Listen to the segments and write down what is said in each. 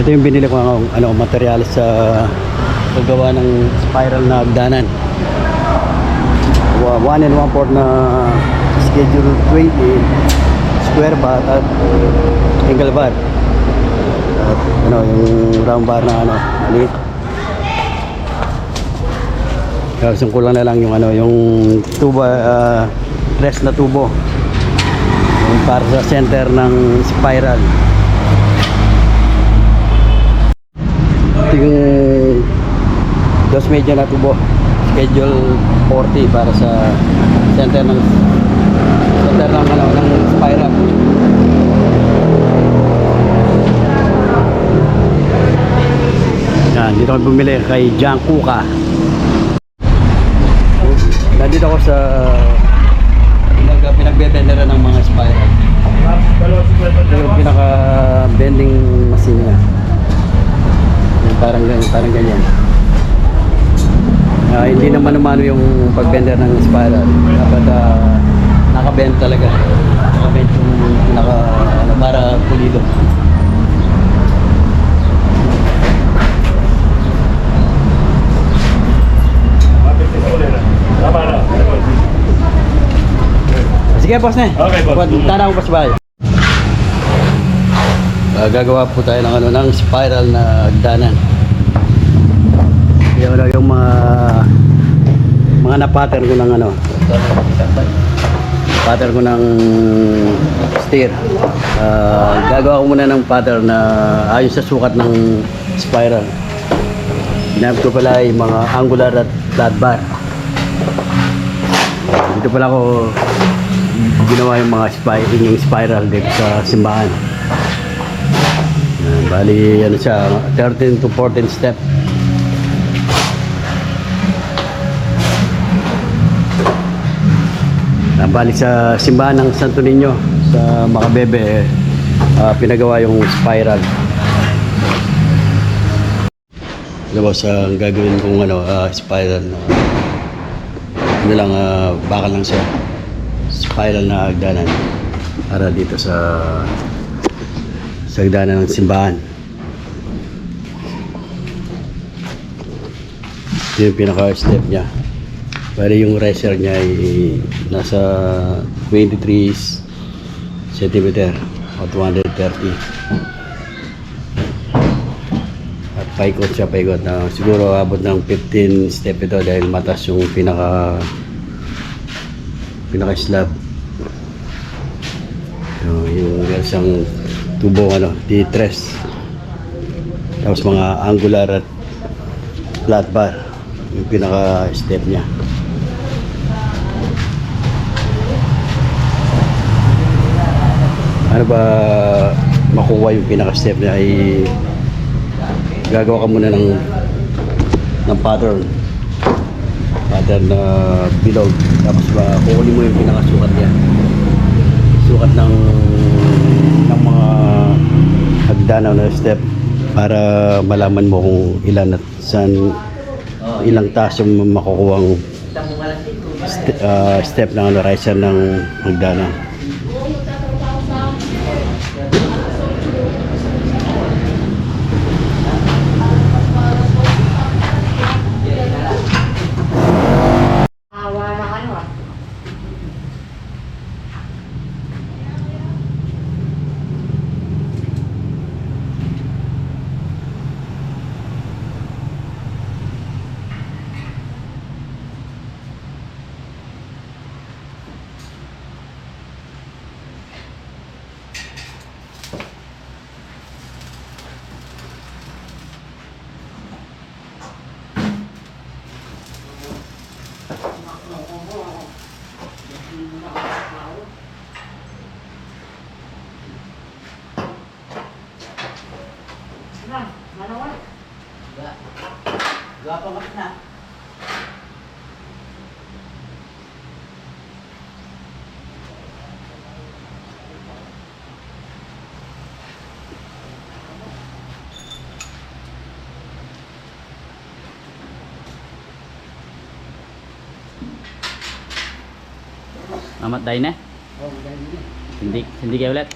Ito yung binili ko ano, materials sa paggawa ng spiral na hagdanan. 1 and 1/4 na schedule 20 square bar at angle bar. At ano, yung round bar na ano, maliit. Tapos yung kulang na lang yung ano, yung tubo, rest na tubo. Yung para sa center ng spiral. Ito yung dos medyo na tubo, schedule 40 para sa center ng ano, ng spiral. Yan, dito kami bumili kay John Kuka. Nandito ako sa pinagbebendera ng mga spiral. Ito yung pinaka bending machine niya. Parang ganyan. Hindi naman umano yung pagbender ng spiral. Dapat nakabend talaga. Nakabend yung para pulido. Sige, boss na. Okay, boss. Tanaw mo pa sa bahay. Gagawa po tayo ng ano, ng spiral na hagdanan. Yung mga na-pattern ko ng ano, pattern ko ng steer. Gagawa ko muna ng pattern na ayon sa sukat ng spiral. Ginamit ko pala yung mga angular at flat bar. Dito pala ako ginawa yung mga spiral dito sa simbahan. Bali ano siya, 13 to 14 step. Bali sa simbahan ng Santo Niño sa Macabebe, pinagawa yung spiral. Tapos ang gagawin kong ano, spiral na ano lang, bakal lang siya, spiral na hagdanan para dito sa hagdanan ng simbahan. Ito yung pinaka step niya. Bali yung riser niya ay nasa 23 cm o 230. At paikot siya, paikot na siguro abot ng 15 step ito dahil matas yung pinaka slab. So, yung isang tubo ano, D3. Tapos mga angular at flat bar yung pinaka step niya. Ano ba makuha yung pinaka step niya ay gagawa ka muna ng pattern na bilog. Tapos kukunin mo yung pinaka sukat niya, sukat ng mga hagdanaw na step para malaman mo kung ilan at saan, ilang taas yung makukuhang step ng ano, riser ng hagdanaw. Gapang kapit na. Amat dahil na? Oo, dahil na. Hindi kayo ulit.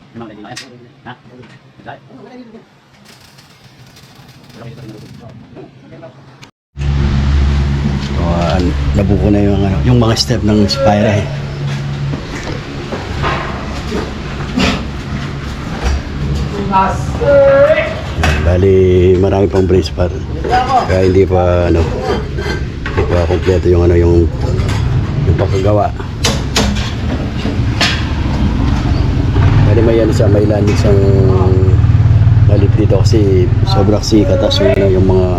Ha? So, nabuko na yung mga step ng spiral. Bali, marami pang brace pa. Kaya hindi pa kompleto yung yung pagkagawa. Bali may may landing isang malit dito kasi sobrang sikat, tapos yung mga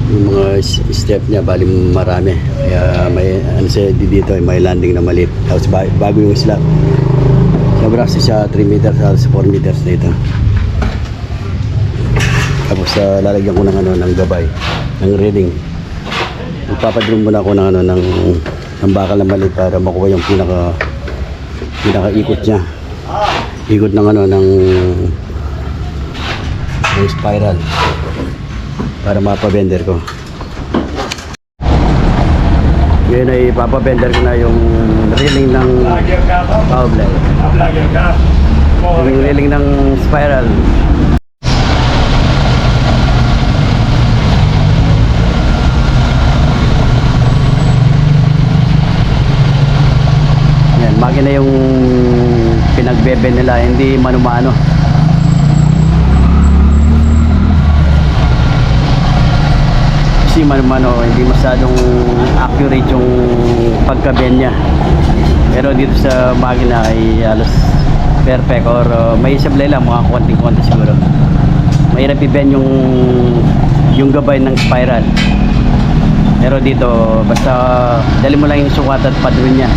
yung mga step niya bali marami, kaya may dito may landing na maliit, tapos bago yung slab. Sobrang siya 3 meters sa 4 meters na ito. Tapos lalagyan ko ng gabay ng reading. Magpapadrum muna ako ng bakal na maliit para makuha yung pinaka ikot niya. Ikot ng spiral para mapabender ko. Ngayon ay ipapabender ko na yung reeling ng power blade. Yung reeling ng spiral. Yan, makina yung pinagbeben nila, hindi mano-mano. Kasi mano-mano, hindi masyadong accurate yung pagka-bend niya. Pero dito sa makina ay halos perfect, or may sablay lang, mga konting-konti siguro. Mahirap i-bend yung gabay ng spiral. Pero dito, basta dali mo lang yung sukat at padron niya.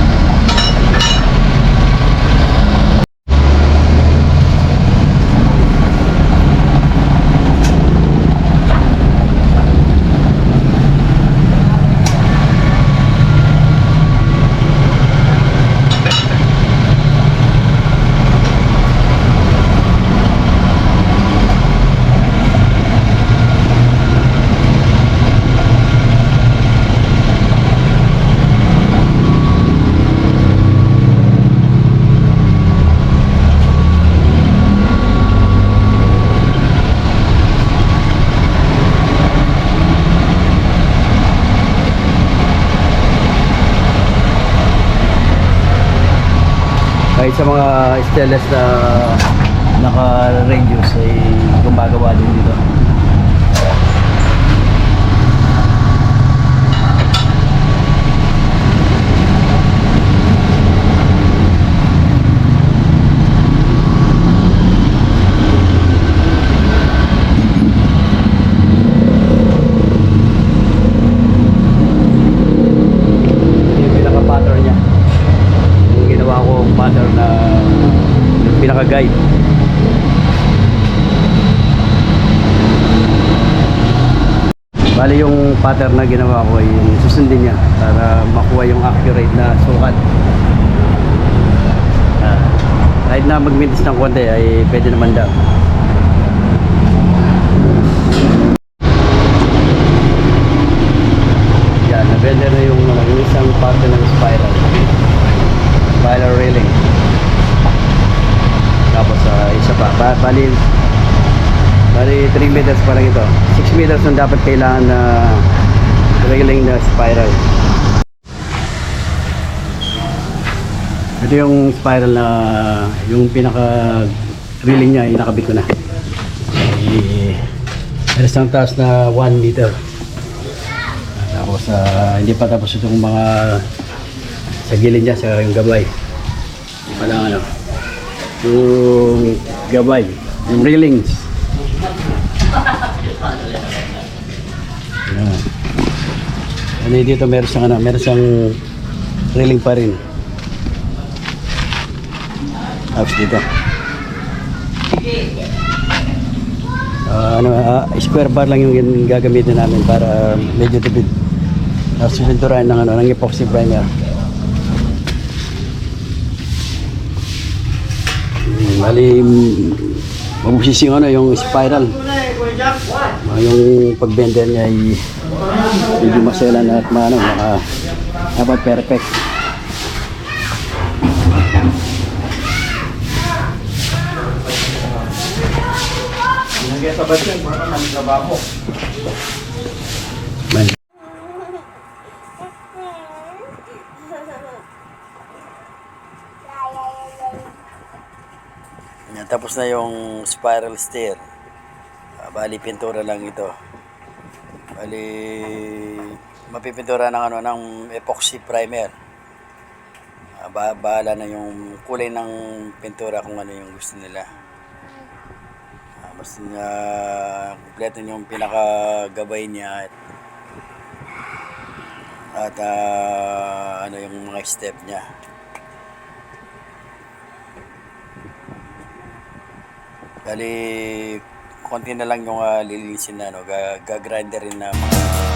Kahit sa mga stainless na naka-radius ay gumagawa din dito. Pinaka-guide. Bali yung pattern na ginawa ko ay susundin niya para makuha yung accurate na sukat. Kahit na magmintis ng konti ay pwede naman daw. Yan, na-bender na yung isang parte ng spiral railing. Tapos isa pa, bali 3 meters pa lang ito. 6 meters ang dapat kailangan na railing na spiral. Ito yung spiral na yung pinaka railing niya, inakabit ko na. Meron ang taas na 1 meter. Tapos hindi pa tapos itong mga sa gilid niya, sa yung gabay. Hindi pa lang yung gabay, yung railings. Ano dito meron siyang railing pa rin. Tapos dito. Square bar lang yung gagamitin namin para medyo tipid. Tapos susinturahan ng epoxy primer. Bali, mabusisi yung spiral. Yung pagbender niya ay medyo maselan at dapat perfect. Kaya sa ba't yan, baka trabaho. Man. Yan, tapos na yung spiral stair. Bali pintura lang ito. Bali mapipintura ng ng epoxy primer. Bahala na yung kulay ng pintura kung ano yung gusto nila. Basta na kompleto yung pinakagabay niya at ano yung mga step niya. Bali konti na lang yung lilinisin na gagrinder rin na mga